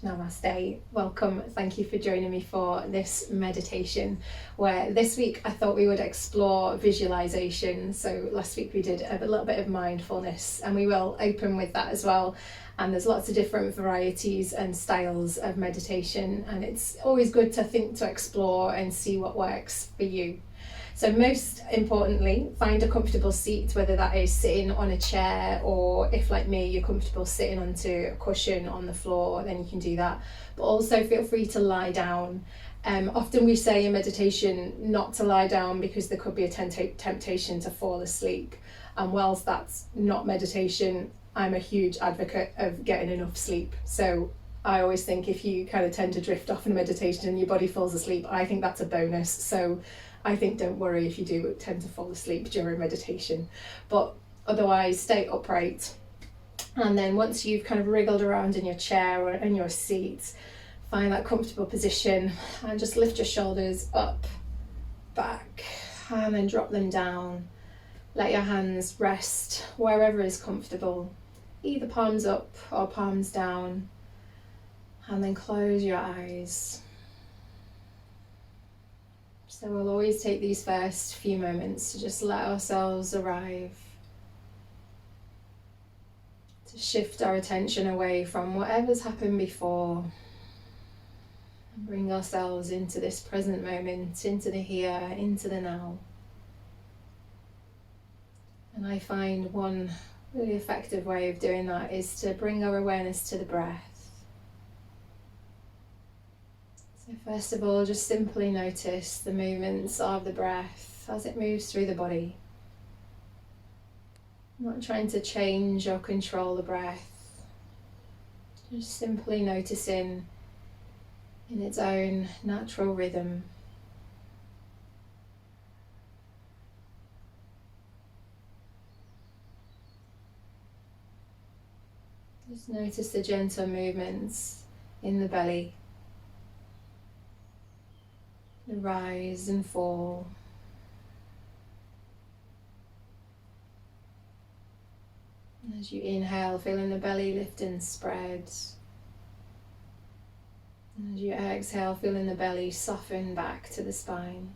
Namaste, welcome, thank you for joining me for this meditation, where this week I thought we would explore visualization. So last week we did a little bit of mindfulness, and we will open with that as well. And there's lots of different varieties and styles of meditation, and it's always good to think, to explore and see what works for you. So most importantly, find a comfortable seat, whether that is sitting on a chair, or if like me you're comfortable sitting onto a cushion on the floor, then you can do that. But also feel free to lie down. Often we say in meditation not to lie down because there could be a temptation to fall asleep. And whilst that's not meditation, I'm a huge advocate of getting enough sleep. So I always think if you kind of tend to drift off in meditation and your body falls asleep, I think that's a bonus. So I think don't worry if you do tend to fall asleep during meditation, but otherwise stay upright. And then once you've kind of wriggled around in your chair or in your seat, find that comfortable position and just lift your shoulders up, back, and then drop them down. Let your hands rest wherever is comfortable, either palms up or palms down, and then close your eyes. So we'll always take these first few moments to just let ourselves arrive, to shift our attention away from whatever's happened before, and bring ourselves into this present moment, into the here, into the now. And I find one really effective way of doing that is to bring our awareness to the breath. So first of all, just simply notice the movements of the breath as it moves through the body. Not trying to change or control the breath, just simply noticing in its own natural rhythm. Just notice the gentle movements in the belly. The rise and fall. And as you inhale, feeling the belly lift and spread. And as you exhale, feeling the belly soften back to the spine.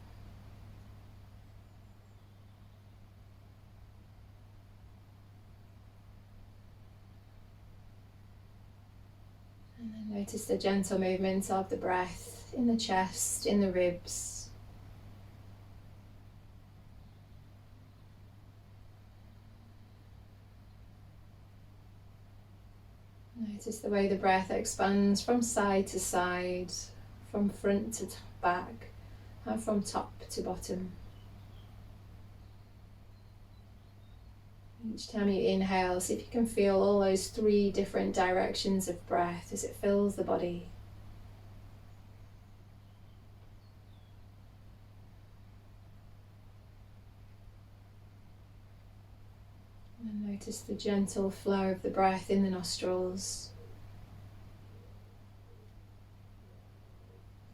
And then notice the gentle movements of the breath in the chest, in the ribs. Notice the way the breath expands from side to side, from front to back, and from top to bottom. Each time you inhale, see if you can feel all those 3 different directions of breath as it fills the body. And notice the gentle flow of the breath in the nostrils.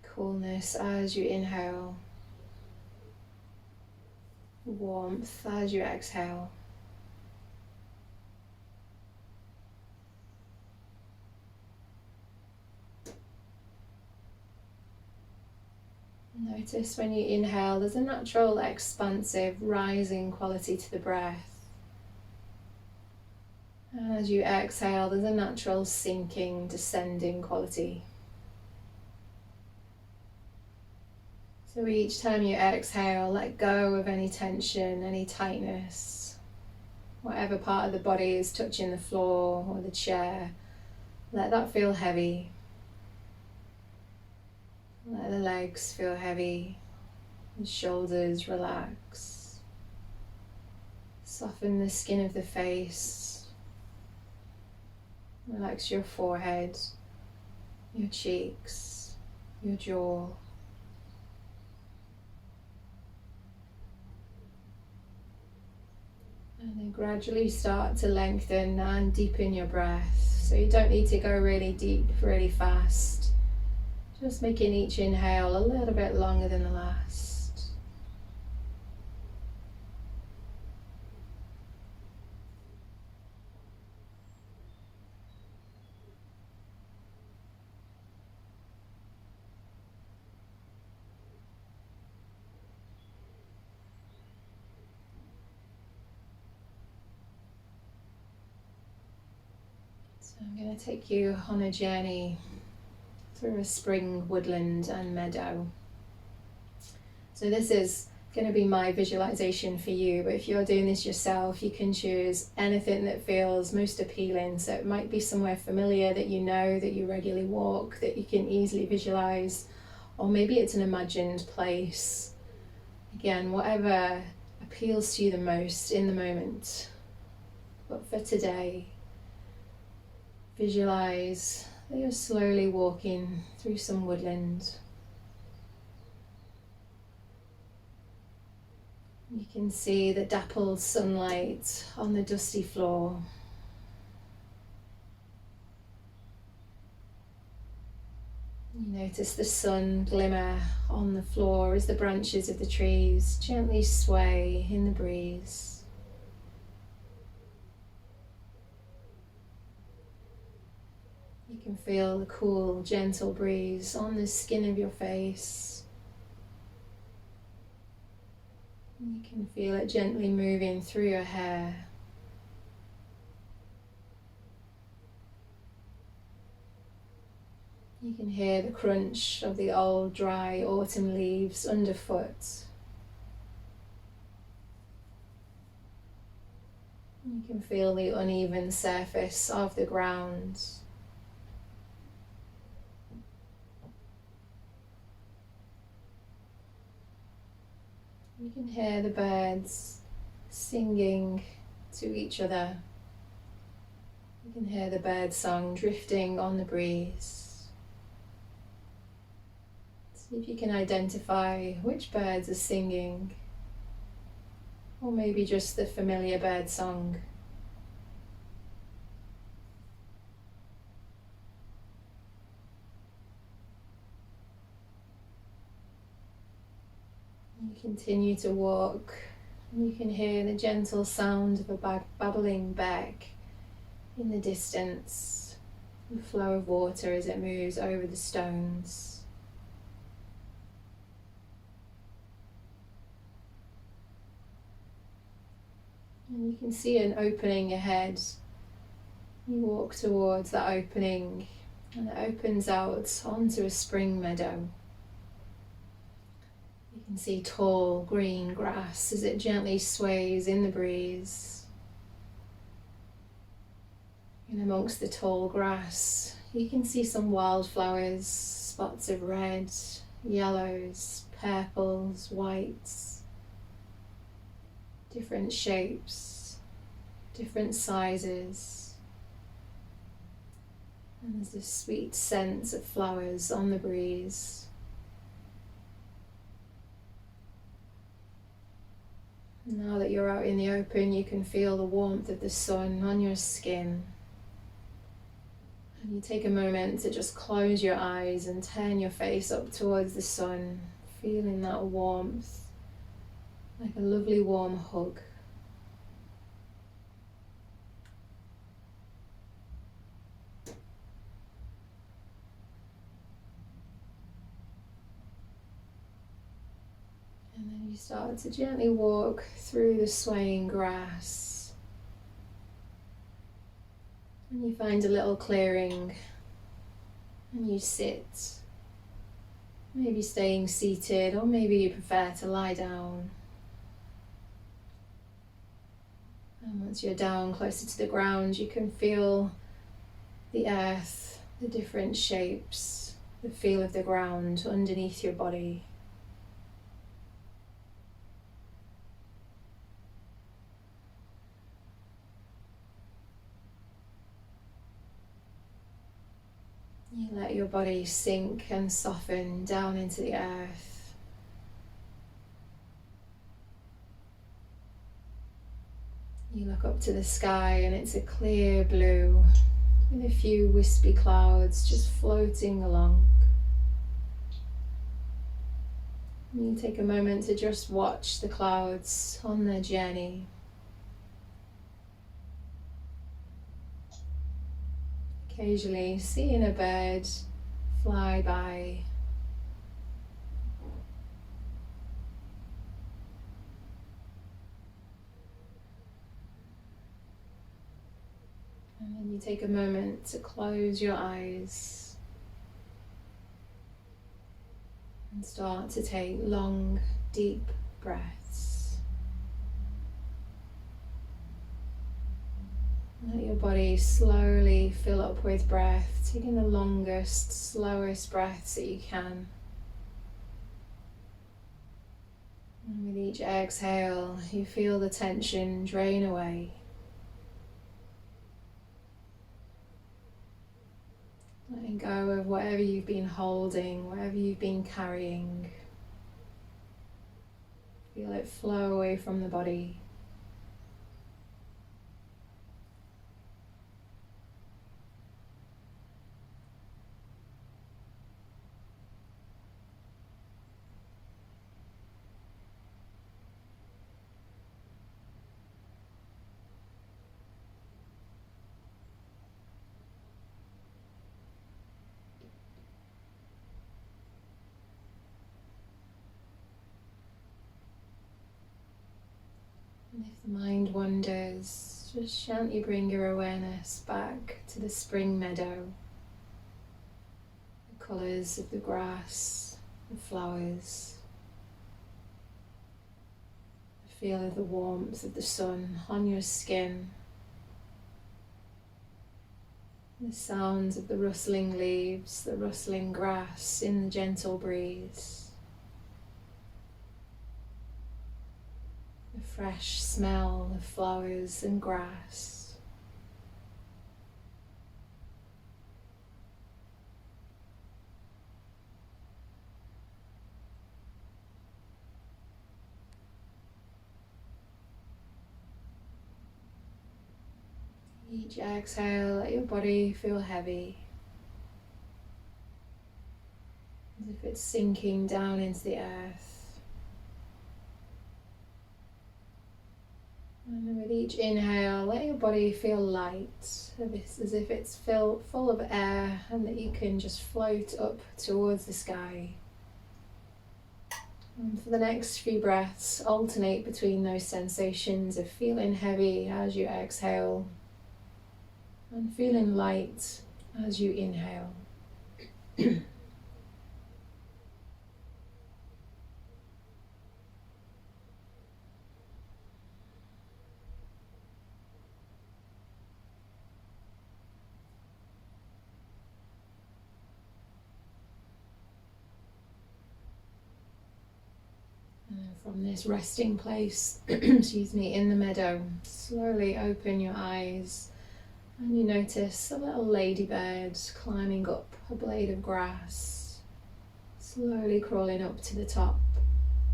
Coolness as you inhale. Warmth as you exhale. Notice when you inhale, there's a natural, expansive, rising quality to the breath. And as you exhale, there's a natural sinking, descending quality. So each time you exhale, let go of any tension, any tightness. Whatever part of the body is touching the floor or the chair, let that feel heavy. Let the legs feel heavy, the shoulders relax. Soften the skin of the face. Relax your forehead, your cheeks, your jaw. And then gradually start to lengthen and deepen your breath. So you don't need to go really deep, really fast. Just making each inhale a little bit longer than the last. I'm going to take you on a journey through a spring woodland and meadow. So this is going to be my visualization for you, but if you're doing this yourself, you can choose anything that feels most appealing. So it might be somewhere familiar that you know, that you regularly walk, that you can easily visualize, or maybe it's an imagined place. Again, whatever appeals to you the most in the moment. But for today, visualize that you're slowly walking through some woodland. You can see the dappled sunlight on the dusty floor. You notice the sun glimmer on the floor as the branches of the trees gently sway in the breeze. You can feel the cool, gentle breeze on the skin of your face. You can feel it gently moving through your hair. You can hear the crunch of the old, dry autumn leaves underfoot. You can feel the uneven surface of the ground. You can hear the birds singing to each other. You can hear the bird song drifting on the breeze. See if you can identify which birds are singing, or maybe just the familiar bird song. You continue to walk, and you can hear the gentle sound of a babbling beck in the distance, the flow of water as it moves over the stones. And you can see an opening ahead. You walk towards that opening, and it opens out onto a spring meadow. You can see tall green grass as it gently sways in the breeze. And amongst the tall grass, you can see some wildflowers, spots of red, yellows, purples, whites, different shapes, different sizes. And there's this sweet scent of flowers on the breeze. Now that you're out in the open, you can feel the warmth of the sun on your skin. And you take a moment to just close your eyes and turn your face up towards the sun, feeling that warmth, like a lovely warm hug. And then you start to gently walk through the swaying grass. And you find a little clearing and you sit, maybe staying seated, or maybe you prefer to lie down. And once you're down closer to the ground, you can feel the earth, the different shapes, the feel of the ground underneath your body. You let your body sink and soften down into the earth. You look up to the sky and it's a clear blue with a few wispy clouds just floating along. You take a moment to just watch the clouds on their journey. Occasionally seeing a bird fly by. And then you take a moment to close your eyes and start to take long, deep breaths. Let your body slowly fill up with breath, taking the longest, slowest breaths that you can. And with each exhale, you feel the tension drain away. Letting go of whatever you've been holding, whatever you've been carrying. Feel it flow away from the body. And if the mind wanders, just gently bring your awareness back to the spring meadow, the colours of the grass, the flowers, the feel of the warmth of the sun on your skin, the sounds of the rustling leaves, the rustling grass in the gentle breeze. The fresh smell of flowers and grass. Each exhale, let your body feel heavy, as if it's sinking down into the earth. And with each inhale, let your body feel light, as if it's full of air and that you can just float up towards the sky. And for the next few breaths, alternate between those sensations of feeling heavy as you exhale and feeling light as you inhale. From this resting place, excuse me, in the meadow, slowly open your eyes and you notice a little ladybird climbing up a blade of grass, slowly crawling up to the top.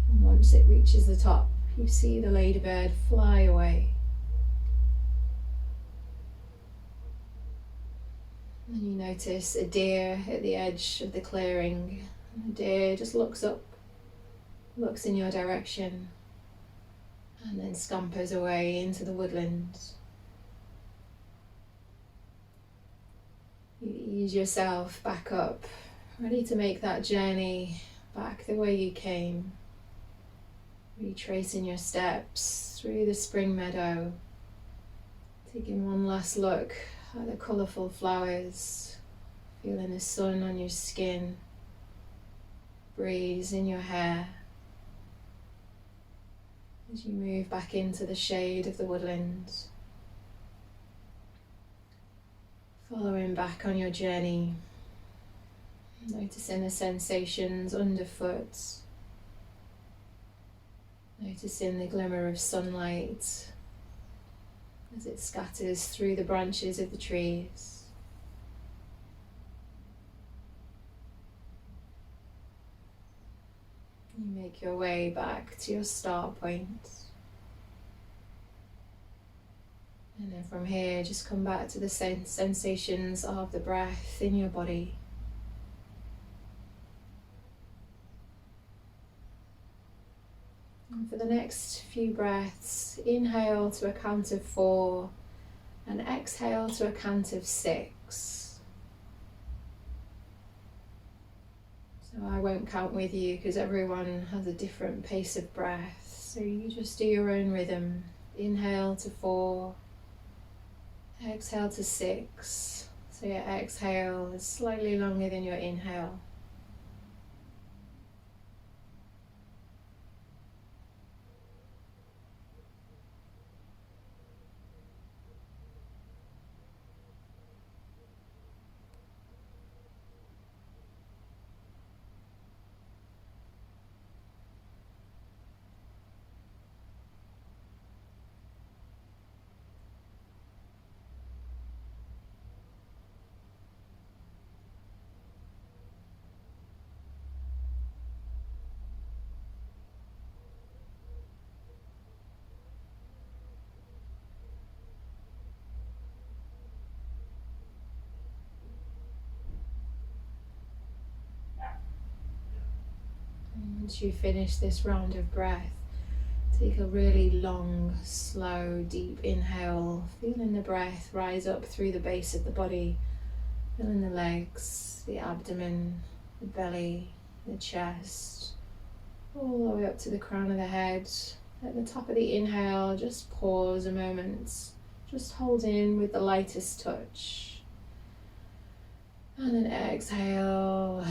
And once it reaches the top, you see the ladybird fly away. And you notice a deer at the edge of the clearing. And the deer just looks up, looks in your direction, and then scampers away into the woodland. You ease yourself back up, ready to make that journey back the way you came, retracing your steps through the spring meadow, taking one last look at the colourful flowers, feeling the sun on your skin, breeze in your hair, as you move back into the shade of the woodland, following back on your journey, noticing the sensations underfoot, noticing the glimmer of sunlight as it scatters through the branches of the trees. You make your way back to your start point. And then from here, just come back to the sensations of the breath in your body. And for the next few breaths, inhale to a count of 4 and exhale to a count of 6. So I won't count with you because everyone has a different pace of breath. So you just do your own rhythm. Inhale to 4, Exhale to 6. So your exhale is slightly longer than your inhale. Once you finish this round of breath, take a really long, slow, deep inhale, feeling the breath rise up through the base of the body, feeling the legs, the abdomen, the belly, the chest, all the way up to the crown of the head. At the top of the inhale, just pause a moment, just hold in with the lightest touch. And then exhale,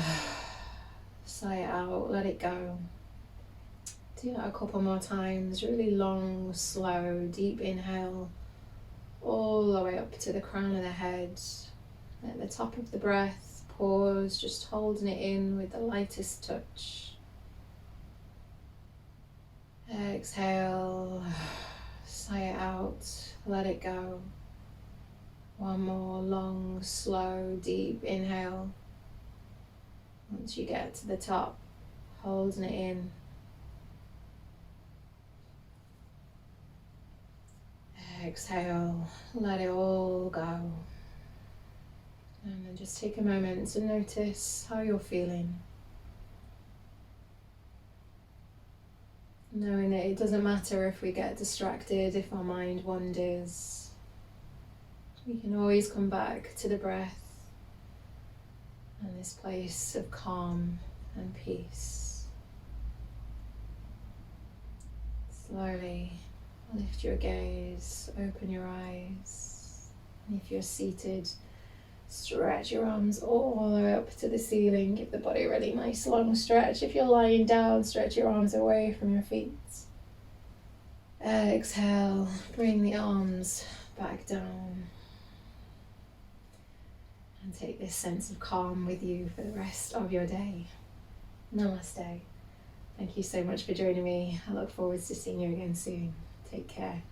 sigh it out, let it go. Do that a couple more times. Really long, slow, deep inhale all the way up to the crown of the head. At the top of the breath, pause, just holding it in with the lightest touch. Exhale, sigh it out, let it go. One more long, slow, deep inhale. Once you get to the top, holding it in. Exhale, let it all go. And then just take a moment to notice how you're feeling. Knowing that it doesn't matter if we get distracted, if our mind wanders. We can always come back to the breath and this place of calm and peace. Slowly lift your gaze, open your eyes. And if you're seated, stretch your arms all the way up to the ceiling. Give the body a really nice long stretch. If you're lying down, stretch your arms away from your feet. Exhale, bring the arms back down. And take this sense of calm with you for the rest of your day. Namaste. Thank you so much for joining me. I look forward to seeing you again soon. Take care.